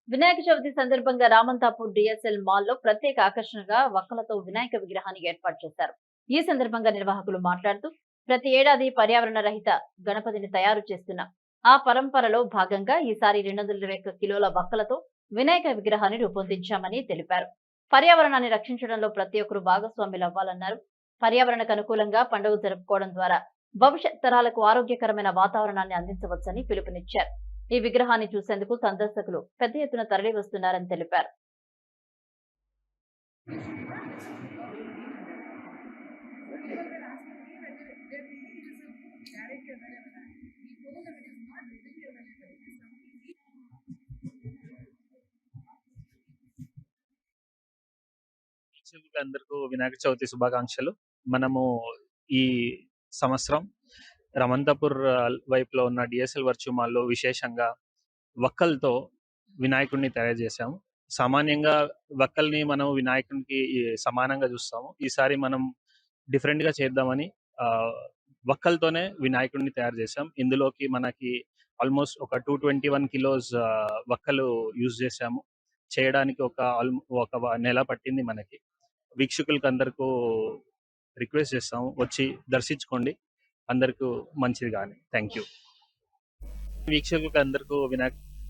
వినాయక చవితి సందర్భంగా రామంతాపూర్ డిఎస్ఎల్ మాల్లో ప్రత్యేక ఆకర్షణగా వక్కలతో వినాయక విగ్రహాన్ని ఏర్పాటు చేశారు. ఈ సందర్భంగా నిర్వాహకులు మాట్లాడుతూ ప్రతి ఏడాది పర్యావరణ రహిత గణపతిని తయారు చేస్తున్న ఆ పరంపరలో భాగంగా ఈసారి 221 కిలోల వక్కలతో వినాయక విగ్రహాన్ని రూపొందించామని తెలిపారు. పర్యావరణాన్ని రక్షించడంలో ప్రతి ఒక్కరూ భాగస్వాములు అవ్వాలన్నారు. పర్యావరణకు అనుకూలంగా పండుగ జరుపుకోవడం ద్వారా భవిష్యత్ తరాలకు ఆరోగ్యకరమైన వాతావరణాన్ని అందించవచ్చని పిలుపునిచ్చారు. ఈ విగ్రహాన్ని చూసేందుకు సందర్శకులు పెద్ద ఎత్తున తరలి వస్తున్నారని తెలిపారు. అందరికీ వినాయక చవితి శుభాకాంక్షలు. మనము ఈ సంవత్సరం రమంతాపూర్ వైపులో ఉన్న డిఎస్ఎల్ వర్చ్యూ మాల్లో విశేషంగా వక్కలతో వినాయకుడిని తయారు చేశాము. సామాన్యంగా వక్కల్ని మనం వినాయకునికి సమానంగా చూస్తాము. ఈసారి మనం డిఫరెంట్ గా చేద్దామని వక్కలతోనే వినాయకుడిని తయారు చేశాం. ఇందులోకి మనకి ఆల్మోస్ట్ ఒక 221 కిలోస్ వక్కలు యూజ్ చేశాము. చేయడానికి ఒక నెల పట్టింది మనకి. వీక్షకులకు అందరికీ రిక్వెస్ట్ చేస్తాము, వచ్చి దర్శించుకోండి, అందరికీ మంచిది కానీ. Thank you. వీక్షకులకు అందరికీ వినాయక